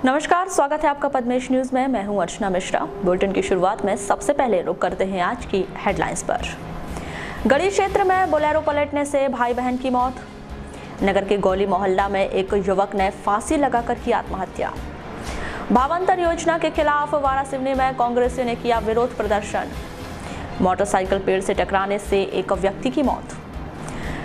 नमस्कार, स्वागत है आपका पद्मेश न्यूज में। मैं हूं अर्चना मिश्रा। बुलेटिन की शुरुआत में सबसे पहले रुक करते हैं आज की हेडलाइंस पर। गढ़ी क्षेत्र में बोलेरो पलटने से भाई बहन की मौत। नगर के गौली मोहल्ला में एक युवक ने फांसी लगाकर की आत्महत्या। भावांतर योजना के खिलाफ वारासिवनी में कांग्रेसियों ने किया विरोध प्रदर्शन। मोटरसाइकिल पेड़ से टकराने से एक व्यक्ति की मौत।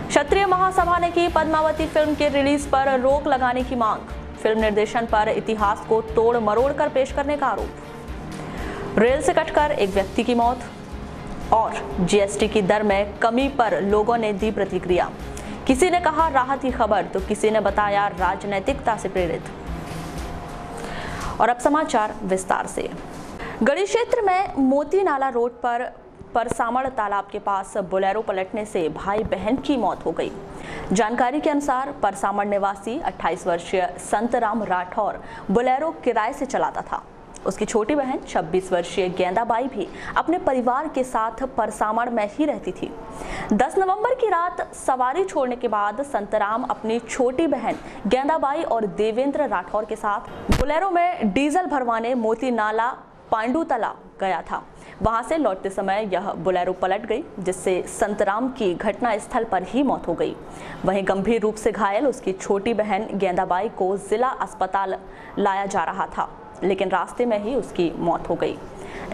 क्षत्रिय महासभा ने की पद्मावती फिल्म के रिलीज पर रोक लगाने की मांग। फिल्म निर्देशन पर इतिहास को तोड़ मरोड़ कर पेश करने का आरोप। रेल से कटकर एक व्यक्ति की मौत। और जीएसटी की दर में कमी पर लोगों ने दी प्रतिक्रिया। किसी ने कहा राहत की खबर तो किसी ने बताया राजनैतिकता से प्रेरित। और अब समाचार विस्तार से। गढ़ी क्षेत्र में मोती नाला रोड पर परसामड़ तालाब के पास बोलेरो पलटने से भाई बहन की मौत हो गई। जानकारी के अनुसार परसामड़ निवासी 28 वर्षीय संतराम राठौर बोलेरो किराए से चलाता था। उसकी छोटी बहन 26 वर्षीय गेंदाबाई भी अपने परिवार के साथ परसामड़ में ही रहती थी। 10 नवंबर की रात सवारी छोड़ने के बाद संतराम अपनी छोटी बहन गेंदाबाई और देवेंद्र राठौर के साथ बोलेरो में डीजल भरवाने मोती नाला पांडुतला गया था। वहां से लौटते समय यह बोलेरो पलट गई, जिससे संतराम की घटना स्थल पर ही मौत हो गई। वहीं गंभीर रूप से घायल उसकी छोटी बहन गेंदाबाई को जिला अस्पताल लाया जा रहा था, लेकिन रास्ते में ही उसकी मौत हो गई।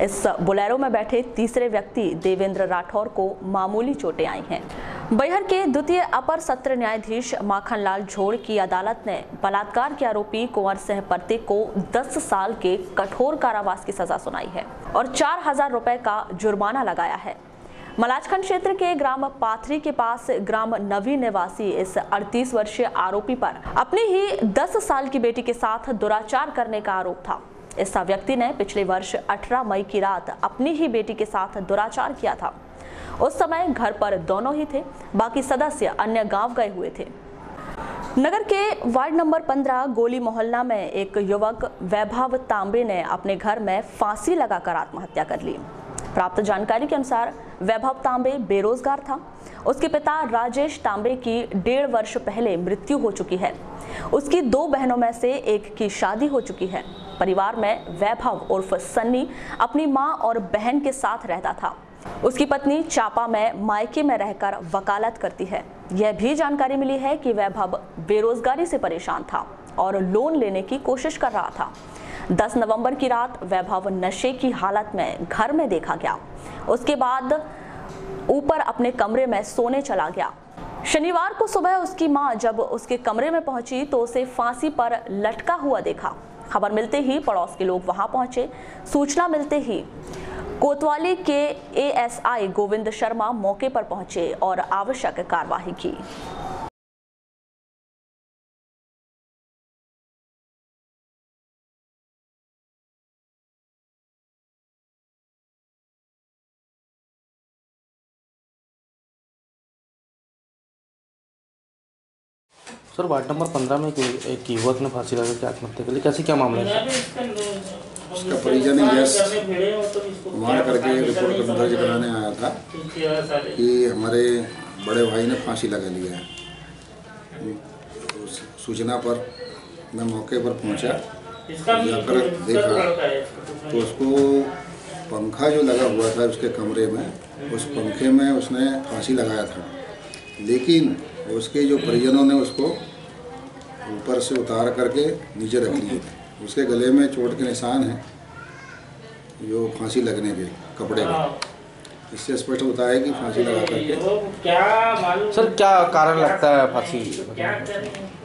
इस बोलेरो में बैठे तीसरे व्यक्ति देवेंद्र राठौर को मामूली चोटें आई हैं। बैहर के द्वितीय अपर सत्र न्यायाधीश माखनलाल झोड़ की अदालत ने बलात्कार के आरोपी कुंवर सिंह परते को 10 साल के कठोर कारावास की सजा सुनाई है और 4000 रुपए का जुर्माना लगाया है। मलाजखंड क्षेत्र के ग्राम पाथरी के पास ग्राम नवी निवासी इस 38 वर्षीय आरोपी पर अपनी ही 10 साल की बेटी के साथ दुराचार करने का आरोप था। इस व्यक्ति ने पिछले वर्ष 18 मई की रात अपनी ही बेटी के साथ दुराचार किया था। उस समय घर पर दोनों ही थे, बाकी सदस्य अन्य गांव गए हुए थे। नगर के वार्ड नंबर 15 गोली मोहल्ला में एक युवक वैभव तांबे ने अपने घर में फांसी लगाकर आत्महत्या कर ली। प्राप्त जानकारी के अनुसार वैभव तांबे बेरोजगार था। उसके पिता राजेश तांबे की 1.5 वर्ष पहले मृत्यु हो चुकी है। उसकी 2 बहनों में से एक की शादी हो चुकी है। परिवार में वैभव उर्फ सन्नी अपनी मां और बहन के साथ रहता था। उसकी पत्नी चापा में मायके में रहकर वकालत करती है। यह भी जानकारी मिली है कि वैभव बेरोजगारी से परेशान था और लोन लेने की कोशिश कर रहा था। 10 नवंबर की रात वैभव नशे की हालत में घर में देखा गया। उसके बाद ऊपर अपने कमरे में सोने चला गया। शनिवार को सुबह उसकी मां जब उसके कमरे में पहुंची तो उसे फांसी पर लटका हुआ देखा। खबर मिलते ही पड़ोस के लोग वहां पहुंचे। सूचना मिलते ही कोतवाली के एएसआई गोविंद शर्मा मौके पर पहुंचे और आवश्यक कार्यवाही की। सर, वार्ड नंबर 15 में एक युवक ने फांसी लगा के आत्महत्या कर ली, कैसे क्या मामला है? उसका परिजन यश मार करके रिपोर्ट दर्ज कराने आया था कि हमारे बड़े भाई ने फांसी लगा लिया है। उस सूचना पर मैं मौके पर पहुंचा, जाकर देखा तो उसको पंखा जो लगा हुआ था उसके कमरे में, उस पंखे में उसने फांसी लगाया था। लेकिन उसके जो परिजनों ने उसको ऊपर से उतार करके नीचे रख लिए थे। उसके गले में चोट के निशान हैं जो फांसी लगने के कपड़े के। इससे स्पष्ट होता है कि फांसी लगा करके। सर, क्या कारण लगता है फांसी?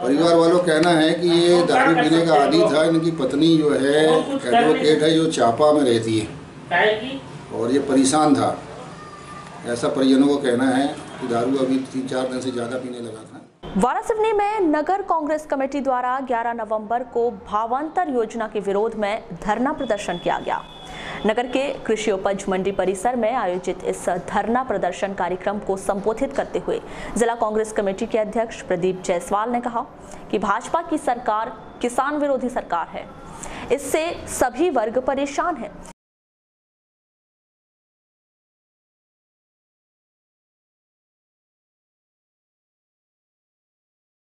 परिवार वालों कहना है कि ये दारू पीने का आदी था। इनकी पत्नी जो है एडवोकेट है, जो चापा में रहती है, और ये परेशान था। ऐसा परिजनों को कहना है कि दारू अभी 3-4 दिन से ज़्यादा पीने लगा था। वारासिवनी में नगर कांग्रेस कमेटी द्वारा 11 नवंबर को भावांतर योजना के विरोध में धरना प्रदर्शन किया गया। नगर के कृषि उपज मंडी परिसर में आयोजित इस धरना प्रदर्शन कार्यक्रम को संबोधित करते हुए जिला कांग्रेस कमेटी के अध्यक्ष प्रदीप जायसवाल ने कहा कि भाजपा की सरकार किसान विरोधी सरकार है। इससे सभी वर्ग परेशान हैं।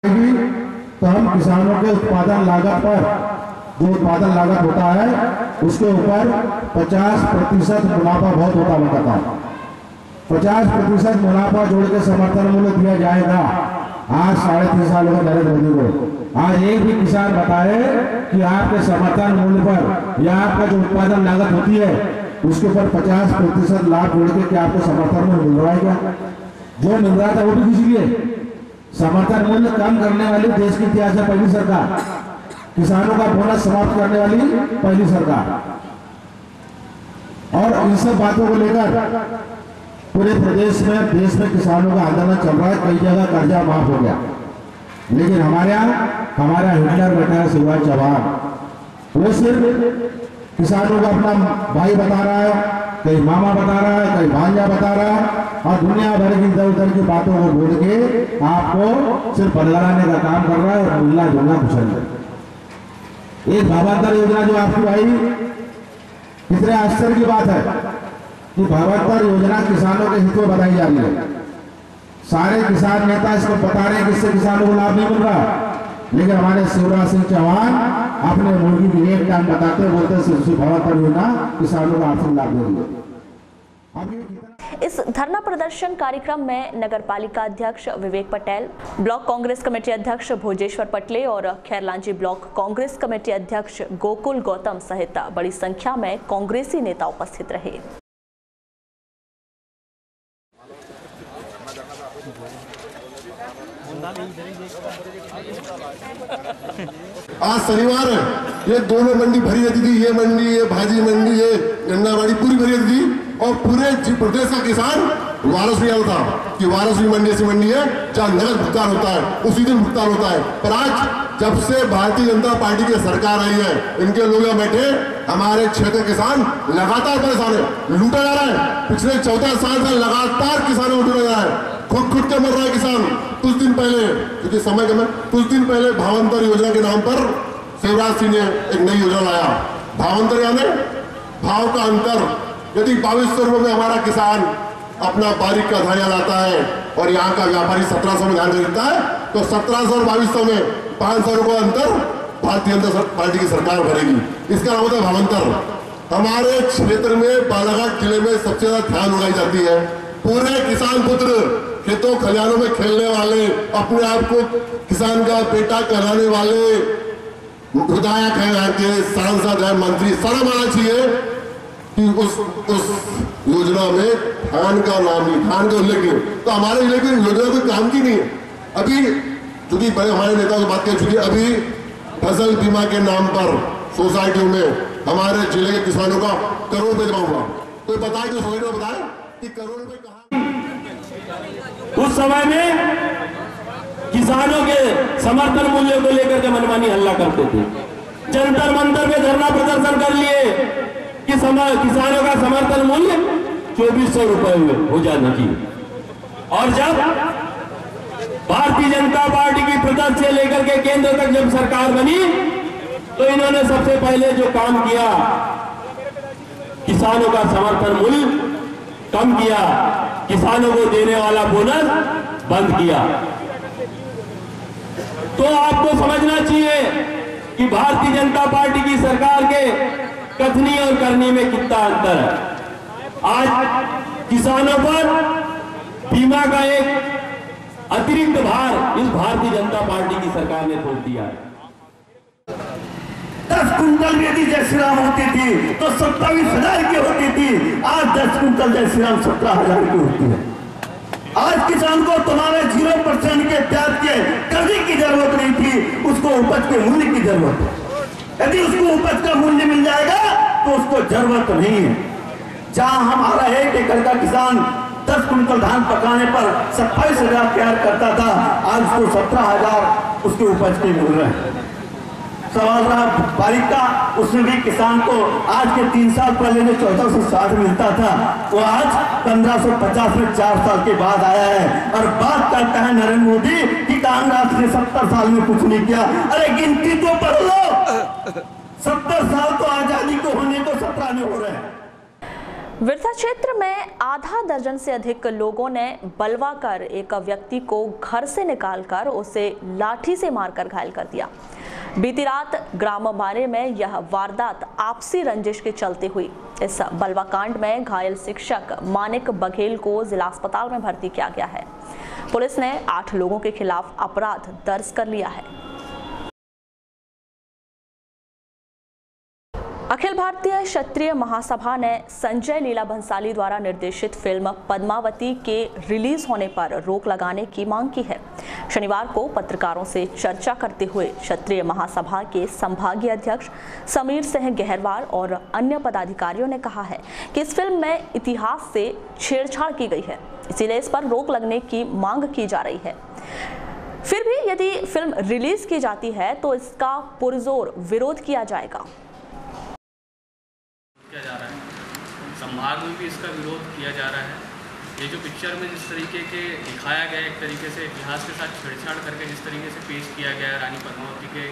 तो हम किसानों के उत्पादन लागत पर जो उत्पादन लागत होता है उसके ऊपर 50% मुनाफा बहुत होता मैं कहता हूँ। 50% मुनाफा जोड़ के समर्थन मूल्य दिया जाएगा। आज 3.5 साल हो गए नरेंद्र मोदी को। आज एक भी किसान बताए कि आपके समर्थन मूल्य पर या आपका जो उत्पादन लागत होती है उसके ऊपर 50% लाभ जोड़ के क्या आपको समर्थन मूल्य मिल रहा है क्या? जो मिल रहा था वो भी किसी लिए समर्थन मूल्य कम करने वाली देश के इतिहास में पहली सरकार, किसानों का बोनस समाप्त करने वाली पहली सरकार। और इन सब बातों को लेकर पूरे प्रदेश में देश में किसानों का आंदोलन चल रहा है। कई जगह कर्जा माफ हो गया, लेकिन हमारा हिटलर बैठा है शिवराज चौहान, वो सिर्फ किसानों को अपना भाई बता रहा है, कहीं मामा बता रहा है, कहीं भांजा बता रहा है, और दुनिया भर की इधर उधर की बातों को बोल के आपको सिर्फ बदलाने का काम कर रहा है और मिलना जुलना कुछ नहीं। एक भावांतर योजना जो आपकी आई, कितने आश्चर्य की बात है कि भावांतर योजना किसानों के हित में बताई जा रही है। सारे किसान नेता इसको बता रहे हैं कि इससे किसानों को लाभ नहीं मिल रहा, लेकिन हमारे शिवराज सिंह चौहान अपने मुर्गी की एक टाइम बताते बोलते सिर्फ भावांतर योजना किसानों को आर्थिक लाभ दे रही है। इस धरना प्रदर्शन कार्यक्रम में नगर पालिका अध्यक्ष विवेक पटेल, ब्लॉक कांग्रेस कमेटी अध्यक्ष भोजेश्वर पटले और खैरलांजी ब्लॉक कांग्रेस कमेटी अध्यक्ष गोकुल गौतम सहित बड़ी संख्या में कांग्रेसी नेता उपस्थित रहे। आज शनिवार है, ये दोनों मंडी भरी रहती थी, ये मंडी, ये भाजी मंडी, ये गन्नाबाड़ी पूरी भरी रहती थी, और पूरे प्रदेश का किसान वारस नहीं होता कि वारसली मंडी ऐसी मंडी है जहाँ नगद भुगतान होता है, उसी दिन भुगतान होता है। पर आज जब से भारतीय जनता पार्टी की सरकार आई है, इनके लोग यहाँ बैठे, हमारे क्षेत्र किसान लगातार परेशान है, लूटा जा रहा है। पिछले 14 साल से लगातार किसानों को लूटा जा रहा है, खुद के मर रहा है किसान। कुछ दिन पहले, क्योंकि समय कम है, कुछ दिन पहले भावांतर योजना के नाम पर शिवराज सिंह ने एक नई योजना लाया। भावांतर यानी भाव का अंतर। यदि 2200 रुपये में हमारा किसान अपना बारीक का धान्य लाता है और यहाँ का व्यापारी 1700 में धान खरीदता है, तो 1700 और 2200 में 500 रुपये अंतर भारतीय जनता पार्टी की सरकार भरेगी। इसका नाम होता है भावांतर। हमारे क्षेत्र में बालाघाट जिले में सबसे ज्यादा ध्यान उड़ाई जाती है। पूरे किसान पुत्र खेतों खलिहानों में खेलने वाले, अपने आप को किसान का बेटा कहलाने वाले विधायक है, यहाँ के सांसद है, मंत्री, शर्म आना चाहिए कि उस योजना में धान का नाम नहीं, धान का उल्लेख नहीं। तो हमारे जिले की योजना कोई काम की नहीं है। अभी चूंकि बड़े हमारे नेता से बात कर चुकी है, अभी फसल बीमा के नाम पर सोसाइटियों में हमारे जिले के किसानों का करोड़ रुपए जमा हुआ। कोई बताए कि सोसाइटी में बताए कि करोड़ रुपए कहाँ? उस समय में किसानों के समर्थन मूल्य को लेकर के मनमानी हल्ला करते थे। जंतर मंतर में धरना प्रदर्शन कर लिए कि किसानों का समर्थन मूल्य 2400 रुपए हो जाना चाहिए। और जब भारतीय जनता पार्टी की प्रदेश से लेकर के केंद्र तक जब सरकार बनी, तो इन्होंने सबसे पहले जो काम किया, किसानों का समर्थन मूल्य कम किया, किसानों को देने वाला बोनस बंद किया। तो आपको समझना चाहिए कि भारतीय जनता पार्टी की सरकार के कथनी और करनी में कितना अंतर है। आज किसानों पर बीमा का एक अतिरिक्त भार इस भारतीय जनता पार्टी की सरकार ने थोप दिया है। 10 कुंटल यदि जय श्री राम होती थी तो 27,000 की होती थी, आज 10 कुंटल जय श्री राम 17,000 की होती है। आज किसान को तुम्हारे 0% के ब्याज के कर्जे की जरूरत नहीं थी, उसको उपज के मूल्य की जरूरत है। यदि उसको उपज का मूल्य मिल जाएगा तो उसको जरूरत नहीं है। जहां हमारा 1 एकड़ का किसान 10 कुंटल धान पकाने पर 27,000 तैयार करता था, आज उसको 17,000 उसके उपज के मिल रहे हैं। सवाल रहा बारीक का, उसमें भी किसान को आज के 3 साल पहले जो 1460 मिलता था, वो आज 1550 में 4 साल के बाद आया है। और बात करता है नरेंद्र मोदी कि कांग्रेस ने 70 साल में कुछ नहीं किया। अरे गिनती तो पढ़ लो, 70 साल तो आजादी को होने को 17 में हो रहे हैं। विरसा क्षेत्र में आधा दर्जन से अधिक लोगों ने बलवा कर एक व्यक्ति को घर से निकालकर उसे लाठी से मारकर घायल कर दिया। बीती रात ग्राम मारे में यह वारदात आपसी रंजिश के चलते हुई। इस बलवा कांड में घायल शिक्षक मानिक बघेल को जिला अस्पताल में भर्ती किया गया है। पुलिस ने 8 लोगों के खिलाफ अपराध दर्ज कर लिया है। अखिल भारतीय क्षत्रिय महासभा ने संजय लीला भंसाली द्वारा निर्देशित फिल्म पद्मावती के रिलीज होने पर रोक लगाने की मांग की है। शनिवार को पत्रकारों से चर्चा करते हुए क्षत्रिय महासभा के संभागीय अध्यक्ष समीर सिंह गहरवार और अन्य पदाधिकारियों ने कहा है कि इस फिल्म में इतिहास से छेड़छाड़ की गई है, इसीलिए इस पर रोक लगने की मांग की जा रही है। फिर भी यदि फिल्म रिलीज की जाती है तो इसका पुरजोर विरोध किया जाएगा। किया जा रहा है, संभाग में भी इसका विरोध किया जा रहा है। ये जो पिक्चर में जिस तरीके के दिखाया गया, एक तरीके से इतिहास के साथ छेड़छाड़ करके जिस तरीके से पेश किया गया रानी पद्मावती के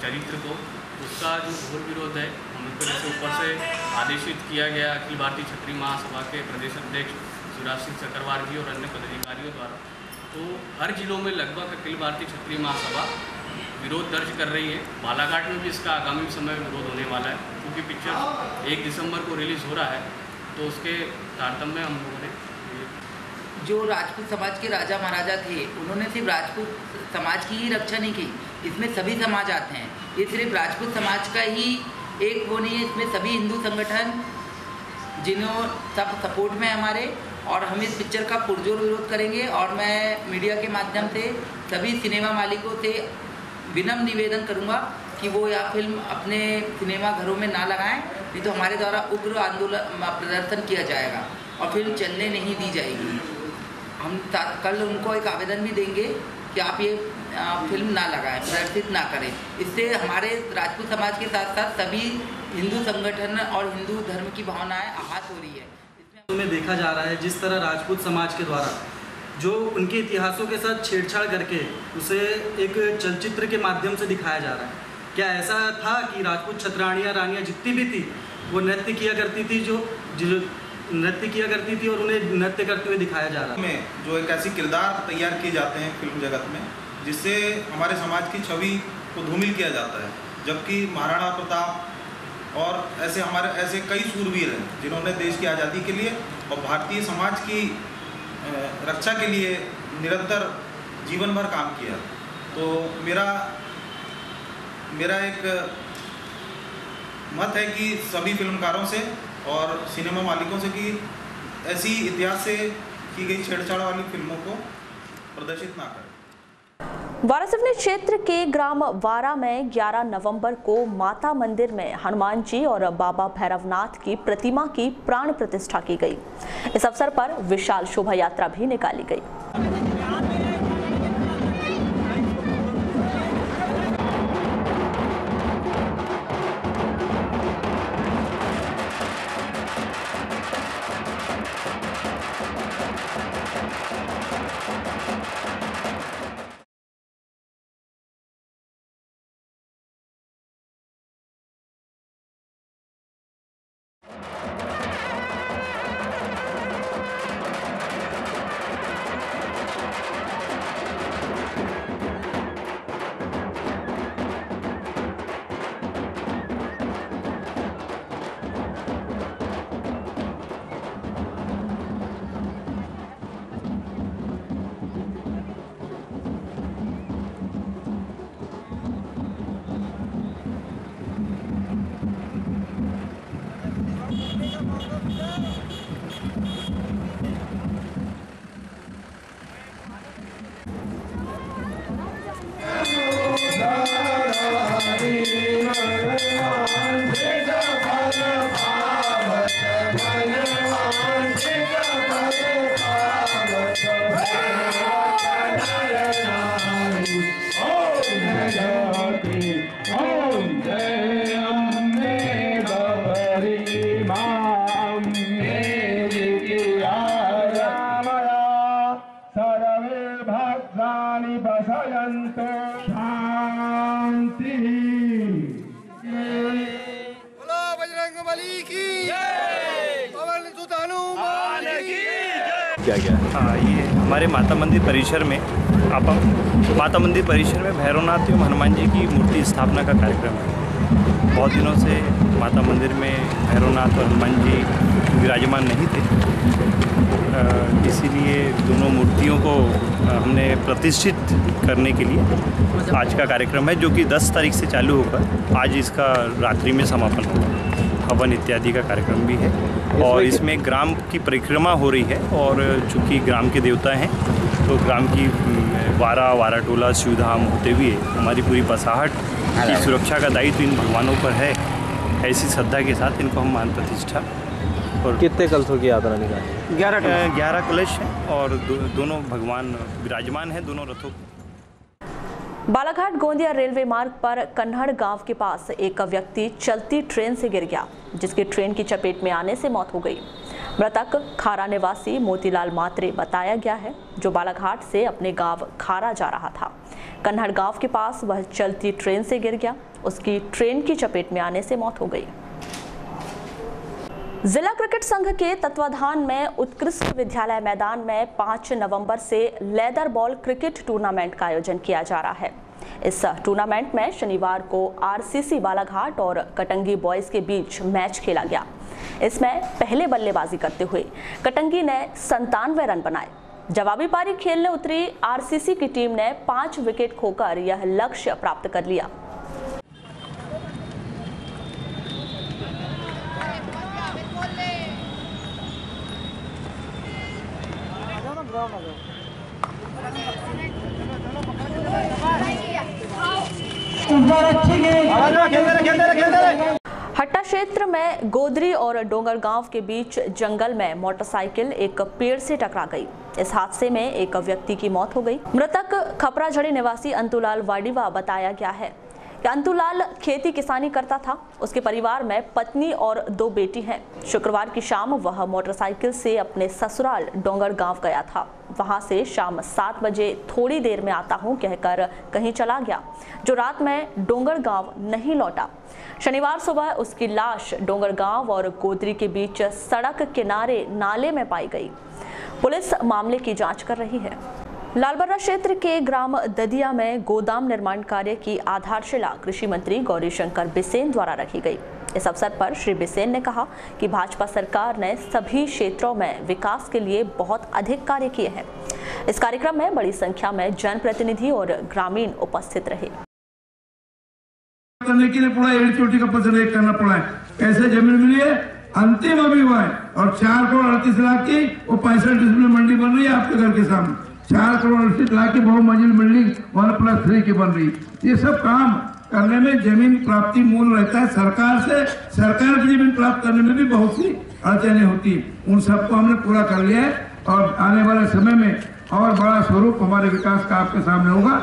चरित्र को, उसका जो घोर विरोध है हम लोग को ऊपर से आदेशित किया गया अखिल भारतीय क्षत्रिय महासभा के प्रदेश अध्यक्ष शिवराज सिंह चक्रवार जी और अन्य पदाधिकारियों द्वारा। तो हर जिलों में लगभग अखिल भारतीय क्षत्रिय महासभा विरोध दर्ज कर रही है। बालाघाट में भी इसका आगामी समय में विरोध होने वाला है, क्योंकि पिक्चर 1 दिसंबर को रिलीज़ हो रहा है। तो उसके तारतम्य में हम लोगों ने जो राजपूत समाज के राजा महाराजा थे, उन्होंने सिर्फ राजपूत समाज की ही रक्षा नहीं की, इसमें सभी समाज आते हैं। ये सिर्फ राजपूत समाज का ही एक वो नहीं है, इसमें सभी हिंदू संगठन जिन्हों सब सपोर्ट में हमारे, और हम इस पिक्चर का पुरजोर विरोध करेंगे। और मैं मीडिया के माध्यम से सभी सिनेमा मालिकों से विनम्र निवेदन करूंगा कि वो यह फिल्म अपने सिनेमा घरों में ना लगाएं, नहीं तो हमारे द्वारा उग्र आंदोलन प्रदर्शन किया जाएगा और फिल्म चलने नहीं दी जाएगी। हम कल उनको एक आवेदन भी देंगे कि आप ये फिल्म ना लगाएं, प्रदर्शित ना करें। इससे हमारे राजपूत समाज के साथ साथ सभी हिंदू संगठन और हिंदू धर्म की भावनाएं आहत हो रही है। इसमें देखा जा रहा है जिस तरह राजपूत समाज के द्वारा जो उनके इतिहासों के साथ छेड़छाड़ करके उसे एक चलचित्र के माध्यम से दिखाया जा रहा है। क्या ऐसा था कि राजपूत क्षत्राणियाँ रानियाँ जितनी भी थी वो नृत्य किया करती थी, जो नृत्य किया करती थी और उन्हें नृत्य करते हुए दिखाया जा रहा है। में जो एक ऐसी किरदार तैयार किए जाते हैं फिल्म जगत में, जिससे हमारे समाज की छवि को धूमिल किया जाता है, जबकि महाराणा प्रताप और ऐसे कई सूरवीर हैं जिन्होंने देश की आज़ादी के लिए और भारतीय समाज की रक्षा के लिए निरंतर जीवन भर काम किया। तो मेरा एक मत है कि सभी फिल्मकारों से और सिनेमा मालिकों से कि ऐसी इतिहास से की गई छेड़छाड़ वाली फिल्मों को प्रदर्शित ना करें। वारासिवनी क्षेत्र के ग्राम वारा में 11 नवंबर को माता मंदिर में हनुमान जी और बाबा भैरवनाथ की प्रतिमा की प्राण प्रतिष्ठा की गई। इस अवसर पर विशाल शोभा यात्रा भी निकाली गई। क्या क्या? हाँ, ये हमारे माता मंदिर परिसर में माता मंदिर परिसर में भैरवनाथ एवं हनुमान जी की मूर्ति स्थापना का कार्यक्रम है। बहुत दिनों से माता मंदिर में भैरवनाथ और हनुमान जी विराजमान नहीं थे, इसीलिए दोनों मूर्तियों को हमने प्रतिष्ठित करने के लिए आज का कार्यक्रम है, जो कि 10 तारीख से चालू होकर आज इसका रात्रि में समापन होगा। हवन इत्यादि का कार्यक्रम भी है और इसमें ग्राम की परिक्रमा हो रही है और चूँकि ग्राम के देवता हैं तो ग्राम की वाराटोला शिवधाम होते हुए हमारी पूरी बसाहट की सुरक्षा का दायित्व इन भगवानों पर है। ऐसी श्रद्धा के साथ इनको हम मान प्रतिष्ठा। और कितने कलशों की यात्रा निकाली? 11 कलश हैं और दोनों भगवान विराजमान हैं दोनों रथों। बालाघाट गोंदिया रेलवे मार्ग पर कन्हड़ गांव के पास एक व्यक्ति चलती ट्रेन से गिर गया, जिसकी ट्रेन की चपेट में आने से मौत हो गई। मृतक खारा निवासी मोतीलाल मात्रे बताया गया है, जो बालाघाट से अपने गांव खारा जा रहा था। कन्हड़ गांव के पास वह चलती ट्रेन से गिर गया, उसकी ट्रेन की चपेट में आने से मौत हो गई। जिला क्रिकेट संघ के तत्वाधान में उत्कृष्ट विद्यालय मैदान में 5 नवंबर से लेदर बॉल क्रिकेट टूर्नामेंट का आयोजन किया जा रहा है। इस टूर्नामेंट में शनिवार को आरसीसी बालाघाट और कटंगी बॉयज के बीच मैच खेला गया। इसमें पहले बल्लेबाजी करते हुए कटंगी ने 97 रन बनाए। जवाबी पारी खेलने उतरी आरसीसी की टीम ने 5 विकेट खोकर यह लक्ष्य प्राप्त कर लिया। हट्टा क्षेत्र में गोदरी और डोंगर गांव के बीच जंगल में मोटरसाइकिल एक पेड़ से टकरा गई। इस हादसे में एक व्यक्ति की मौत हो गई। मृतक खपराझड़ी निवासी अंतुलाल वाडीवा बताया गया है कि अंतुलाल खेती किसानी करता था। उसके परिवार में पत्नी और 2 बेटी हैं। शुक्रवार की शाम वह मोटरसाइकिल से अपने ससुराल डोंगर गांव गया था। वहां से शाम 7 बजे थोड़ी देर में आता हूं कहकर कहीं चला गया, जो रात में डोंगर गांव नहीं लौटा। शनिवार सुबह उसकी लाश डोंगर गांव और गोदरी के बीच सड़क किनारे नाले में पाई गई। पुलिस मामले की जांच कर रही है। लालबर्रा क्षेत्र के ग्राम ददिया में गोदाम निर्माण कार्य की आधारशिला कृषि मंत्री गौरीशंकर बिसेन द्वारा रखी गई। इस अवसर पर श्री बिसेन ने कहा कि भाजपा सरकार ने सभी क्षेत्रों में विकास के लिए बहुत अधिक कार्य किए हैं। इस कार्यक्रम में बड़ी संख्या में जनप्रतिनिधि और ग्रामीण उपस्थित रहे। करने के लिए पूरा 1 चोटी का पसंद करना पड़ा है। कैसे जमीन मिली है, अंतिम अभी हुआ है और 4 करोड़ 38 लाख की वो 65 डिसमिल मंडी बन रही है आपके घर के सामने। 4 करोड़ 38 लाख की बहुमंजिल बिल्डिंग 1+3 की बन रही। ये सब काम करने में जमीन प्राप्ति मूल रहता है सरकार से। सरकार की जमीन प्राप्त करने में भी बहुत सी अड़चने होती, उन सबको हमने पूरा कर लिया है और आने वाले समय में और बड़ा स्वरूप हमारे विकास का आपके सामने होगा।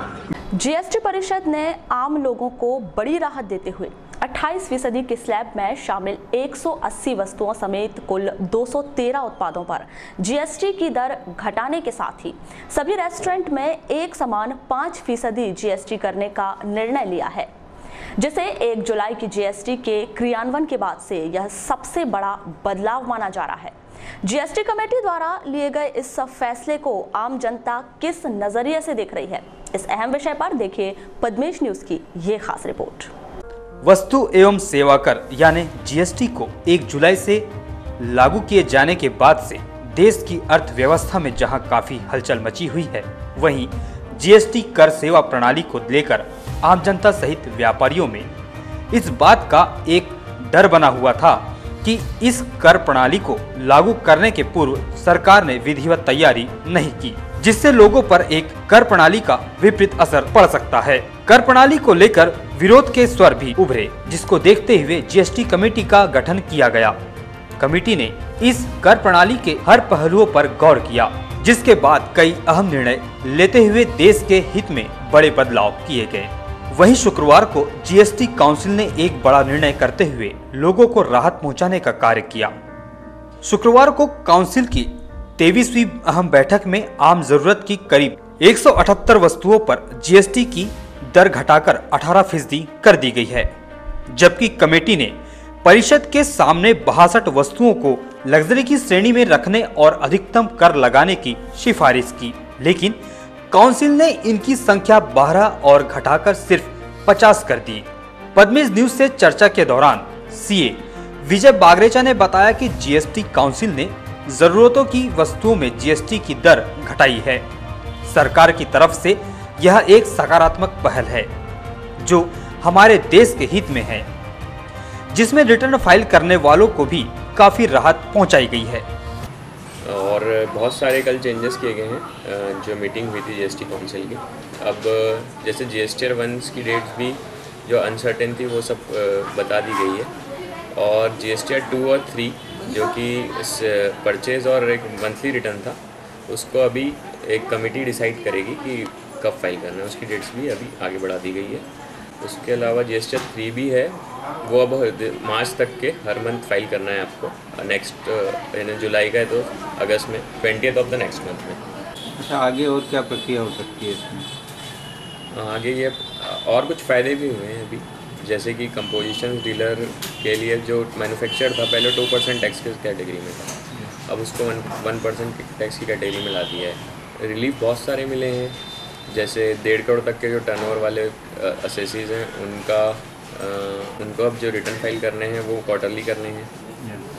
जीएसटी परिषद ने आम लोगों को बड़ी राहत देते हुए 28% के स्लैब में शामिल 180 वस्तुओं समेत कुल 213 उत्पादों पर जीएसटी की दर घटाने के साथ ही सभी रेस्टोरेंट में एक समान 5% जीएसटी करने का निर्णय लिया है, जिसे 1 जुलाई की जीएसटी के क्रियान्वयन के बाद से यह सबसे बड़ा बदलाव माना जा रहा है। जीएसटी कमेटी द्वारा लिए गए इस फैसले को आम जनता किस नजरिए से देख रही है, इस अहम विषय पर देखिए पद्मेश न्यूज की ये खास रिपोर्ट। वस्तु एवं सेवा कर यानी जीएसटी को 1 जुलाई से लागू किए जाने के बाद से देश की अर्थव्यवस्था में जहां काफी हलचल मची हुई है, वहीं जीएसटी कर सेवा प्रणाली को लेकर आम जनता सहित व्यापारियों में इस बात का एक डर बना हुआ था कि इस कर प्रणाली को लागू करने के पूर्व सरकार ने विधिवत तैयारी नहीं की, जिससे लोगों पर एक कर प्रणाली का विपरीत असर पड़ सकता है। कर प्रणाली को लेकर विरोध के स्वर भी उभरे, जिसको देखते हुए जीएसटी कमेटी का गठन किया गया। कमेटी ने इस कर प्रणाली के हर पहलुओं पर गौर किया, जिसके बाद कई अहम निर्णय लेते हुए देश के हित में बड़े बदलाव किए गए। वहीं शुक्रवार को जीएसटी काउंसिल ने एक बड़ा निर्णय करते हुए लोगों को राहत पहुंचाने का कार्य किया। शुक्रवार को काउंसिल की 23वीं अहम बैठक में आम जरूरत की करीब 178 वस्तुओं पर जीएसटी की दर घटाकर 18% कर दी गई है, जबकि कमेटी ने परिषद के सामने 62 वस्तुओं को लग्जरी की श्रेणी में रखने और अधिकतम कर लगाने की सिफारिश की, लेकिन काउंसिल ने इनकी संख्या 12 और घटाकर सिर्फ 50 कर दी। पद्मेश न्यूज से चर्चा के दौरान सीए विजय बागरेचा ने बताया कि जीएसटी काउंसिल ने जरूरतों की वस्तुओं में जीएसटी की दर घटाई है। सरकार की तरफ से यह एक सकारात्मक पहल है जो हमारे देश के हित में है, जिसमें रिटर्न फाइल करने वालों को भी काफी राहत पहुंचाई गई है। और बहुत सारे कल चेंजेस किए गए हैं जो मीटिंग हुई थी जीएसटी काउंसिल की। अब जैसे जीएसटीआर 1 की डेट्स भी जो अनसर्टेन थी वो सब बता दी गई है, और जीएसटीआर 2 और 3 जो कि इस परचेज और एक मंथली रिटर्न था उसको अभी एक कमेटी डिसाइड करेगी कि कब फाइल करना है, उसकी डेट्स भी अभी आगे बढ़ा दी गई है। उसके अलावा जीएसटीआर 3 भी है, वो अब मार्च तक के हर मंथ फाइल करना है आपको। नेक्स्ट जुलाई का है तो अगस्त में 20th of the next month में। अच्छा, आगे और क्या प्रक्रिया हो सकती है इसमें? आगे ये और कुछ फ़ायदे भी हुए हैं अभी, जैसे कि कंपोजिशन डीलर के लिए जो मैन्युफैक्चर था पहले 2% टैक्स की कैटेगरी में था, अब उसको 1% टैक्स की कैटेगरी में ला दिया है। रिलीफ बहुत सारे मिले हैं, जैसे 1.5 करोड़ तक के जो टर्नओवर वाले असेसीज हैं उनको अब जो रिटर्न फाइल करने हैं वो क्वार्टरली करने हैं।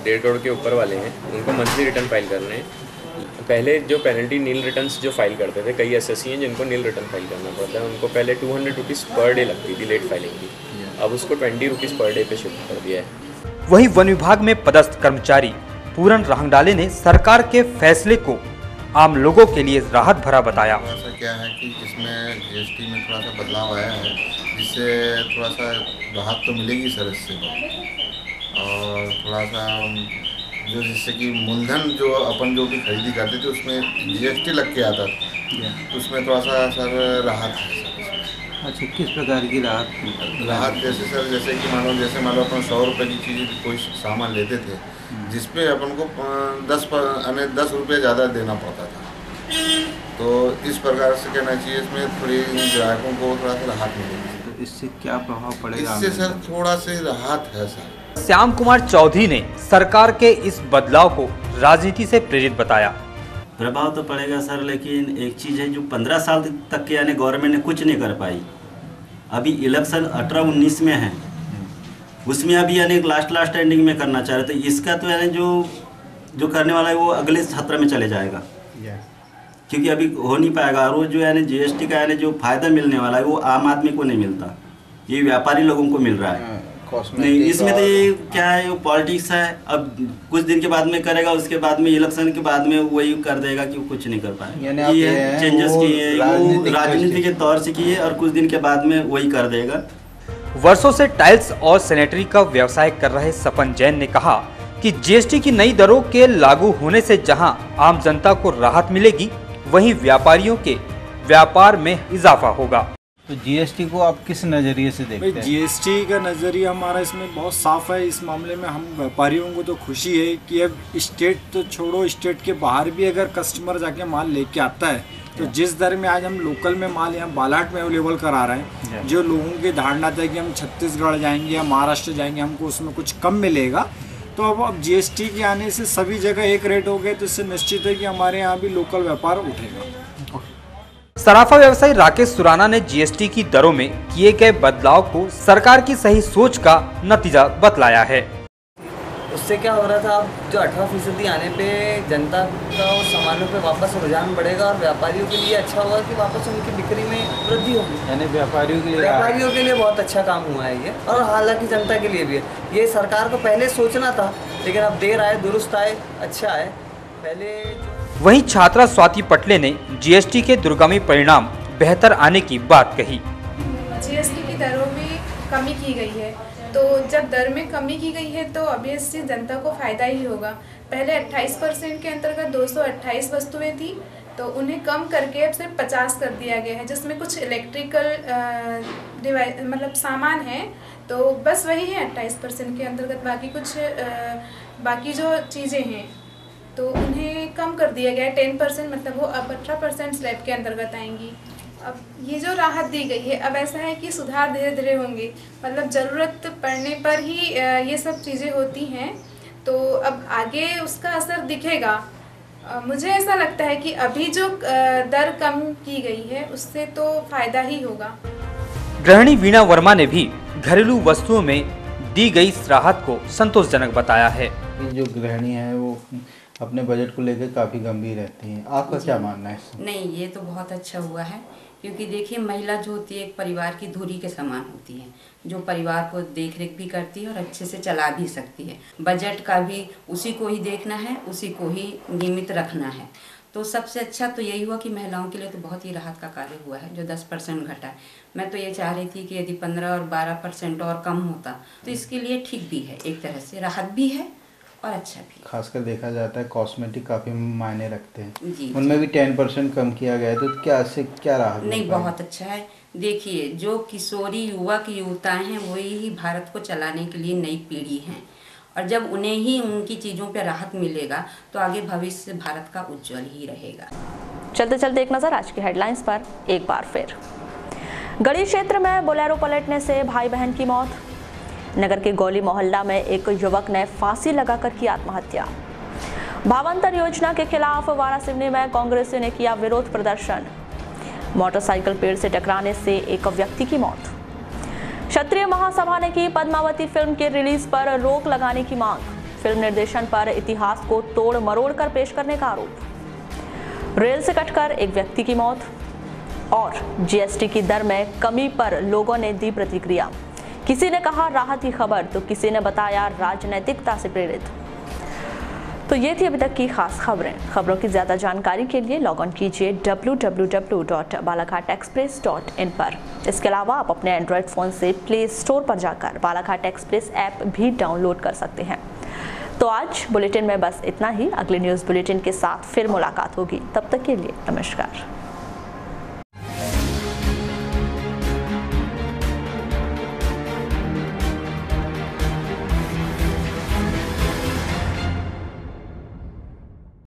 1.5 करोड़ के ऊपर वाले हैं उनको मंथली रिटर्न फाइल करने हैं। पहले जो पेनल्टी नील रिटर्न्स जो फाइल करते थे, कई एसएससी हैं जिनको नील रिटर्न फाइल करना पड़ता है, उनको पहले 200 रुपीज़ पर डे लगती थी लेट फाइलिंग की, अब उसको 20 रुपीज़ पर डे पे शिफ्ट कर दिया है। वहीं वन विभाग में पदस्थ कर्मचारी पूरन रहंगडाले ने सरकार के फैसले को आम लोगों के लिए राहत भरा बताया। ऐसा क्या है कि इसमें जीएसटी में थोड़ा सा बदलाव आया है, जिससे थोड़ा सा राहत तो मिलेगी सर इससे, और थोड़ा सा जो जिससे कि मूलधन जो अपन जो भी खरीदी करते थे उसमें जीएसटी लग के आता था, उसमें थोड़ा सा सर राहत है। अच्छा, किस प्रकार की राहत? जैसे सर, जैसे कि मान लो अपन 100 रुपये की चीज़ कोई सामान लेते थे जिसपे अपन को 10 रुपये ज़्यादा देना पड़ता था, तो इस प्रकार से कहना चाहिए इसमें थोड़ी ग्राहकों को थोड़ा सा राहत मिलेगी। तो इससे क्या प्रभाव पड़ेगा? इससे सर थोड़ा से राहत है सर। श्याम कुमार चौधरी ने सरकार के इस बदलाव को राजनीति से प्रेरित बताया। प्रभाव तो पड़ेगा सर, लेकिन एक चीज़ है जो 15 साल तक के यानी गवर्नमेंट ने कुछ नहीं कर पाई, अभी इलेक्शन 18-19 में है, उसमें अभी यानी लास्ट एंडिंग में करना चाह रहे थे। इसका तो यानी जो करने वाला है वो अगले सत्र में चले जाएगा, क्योंकि अभी हो नहीं पाएगा। और वो जो यानी जीएसटी का यानी जो फ़ायदा मिलने वाला है वो आम आदमी को नहीं मिलता, ये व्यापारी लोगों को मिल रहा है। नहीं, इसमें तो ये क्या है, वो पॉलिटिक्स है। अब कुछ दिन के बाद में करेगा, उसके बाद में इलेक्शन के बाद में वही कर देगा कि वो कुछ नहीं कर पाएगा। ये चेंजेस किए वो राजनीति के तौर से किए, और कुछ दिन के बाद में वही कर देगा। वर्षों से टाइल्स और सैनिटरी का व्यवसाय कर रहे सपन जैन ने कहा कि जीएसटी की नई दरों के लागू होने से जहां आम जनता को राहत मिलेगी, वहीं व्यापारियों के व्यापार में इजाफा होगा। तो जीएसटी को आप किस नज़रिए से देखते हैं? जीएसटी का नज़रिया हमारा इसमें बहुत साफ है। इस मामले में हम व्यापारियों को तो खुशी है कि अब स्टेट तो छोड़ो, स्टेट के बाहर भी अगर कस्टमर जाके माल लेके आता है तो जिस दर में आज हम लोकल में माल यहाँ बालाघाट में अवेलेबल करा रहे हैं, जो लोगों की धारणा था कि हम छत्तीसगढ़ जाएंगे या महाराष्ट्र जाएंगे हमको उसमें कुछ कम मिलेगा, तो अब जीएसटी के आने से सभी जगह एक रेट हो गए, तो इससे निश्चित है कि हमारे यहाँ भी लोकल व्यापार उठेगा। सराफा व्यवसायी राकेश सुराना ने जीएसटी की दरों में किए गए बदलाव को सरकार की सही सोच का नतीजा बतलाया है। उससे क्या हो रहा था, अब जो 18% आने पे जनता का उस सामानों पे वापस रुझान बढ़ेगा और व्यापारियों के लिए अच्छा होगा कि वापस उनकी बिक्री में वृद्धि होगी। यानी व्यापारियों के लिए बहुत अच्छा काम हुआ है ये, और हालांकि जनता के लिए भी है। ये सरकार को पहले सोचना था, लेकिन अब देर आए दुरुस्त आए, अच्छा है। पहले वहीं छात्रा स्वाति पटले ने जीएसटी के दूरगामी परिणाम बेहतर आने की बात कही। जीएसटी की दरों में कमी की गई है, तो जब दर में कमी की गई है तो ऑब्वियसली जनता को फ़ायदा ही होगा। पहले 28% के अंतर्गत 228 वस्तुएं थी, तो उन्हें कम करके अब सिर्फ 50 कर दिया गया है, जिसमें कुछ इलेक्ट्रिकल डिवाइस मतलब सामान है, तो बस वही है 28% के अंतर्गत। बाकी जो चीज़ें हैं तो उन्हें कम कर दिया गया है 10%, मतलब वो अब 18% स्लैब के अंतर्गत आएंगी। अब ये जो राहत दी गई है, अब ऐसा है कि सुधार धीरे धीरे होंगे, मतलब ज़रूरत पड़ने पर ही ये सब चीज़ें होती हैं, तो अब आगे उसका असर दिखेगा। मुझे ऐसा लगता है कि अभी जो दर कम की गई है उससे तो फायदा ही होगा। गृहिणी वीणा वर्मा ने भी घरेलू वस्तुओं में दी गई इस राहत को संतोषजनक बताया है। जो गृहिणी है वो अपने बजट को लेकर काफ़ी गंभीर रहती हैं, आपका क्या मानना है? नहीं, ये तो बहुत अच्छा हुआ है, क्योंकि देखिए महिला जो होती है एक परिवार की धुरी के समान होती है, जो परिवार को देख रेख भी करती है और अच्छे से चला भी सकती है। बजट का भी उसी को ही देखना है, उसी को ही नियमित रखना है। तो सबसे अच्छा तो यही हुआ कि महिलाओं के लिए तो बहुत ही राहत का कार्य हुआ है जो 10% घटा है। मैं तो ये चाह रही थी कि यदि 15 और 12% और कम होता तो इसके लिए ठीक भी है, एक तरह से राहत भी है और अच्छा भी। खासकर देखा जाता है कॉस्मेटिक काफ़ी मायने रखते हैं जी, उनमें भी 10% कम किया गया है, तो क्या राहत? नहीं, बहुत अच्छा है। देखिए जो किशोरी युवक युवताएं हैं वही ही भारत को चलाने के लिए नई पीढ़ी हैं, और जब उन्हें ही उनकी चीज़ों पर राहत मिलेगा तो आगे भविष्य भारत का उज्जवल ही रहेगा। चलते चलते एक नज़र आज की हेडलाइंस पर एक बार फिर। गढ़ी क्षेत्र में बोलेरो पलटने से भाई बहन की मौत। नगर के गौली मोहल्ला में एक युवक ने फांसी लगाकर की आत्महत्या। भावांतर योजना के खिलाफ वारासिवनी में कांग्रेसियों ने किया विरोध प्रदर्शन। मोटरसाइकिल पेड़ से टकराने से एक व्यक्ति की मौत। क्षत्रिय महासभा ने की पद्मावती फिल्म के रिलीज पर रोक लगाने की मांग। फिल्म निर्देशन पर इतिहास को तोड़ मरोड़ कर पेश करने का आरोप। रेल से कटकर एक व्यक्ति की मौत। और जीएसटी की दर में कमी पर लोगों ने दी प्रतिक्रिया। किसी ने कहा राहत की खबर तो किसी ने बताया राजनैतिकता से प्रेरित। तो ये थी अभी तक की खास खबरें। खबरों की ज्यादा जानकारी के लिए लॉग ऑन कीजिए www.balaghatexpress.in पर। इसके अलावा आप अपने एंड्रॉयड फ़ोन से प्ले स्टोर पर जाकर बालाघाट एक्सप्रेस ऐप भी डाउनलोड कर सकते हैं। तो आज बुलेटिन में बस इतना ही। अगले न्यूज़ बुलेटिन के साथ फिर मुलाकात होगी, तब तक के लिए नमस्कार।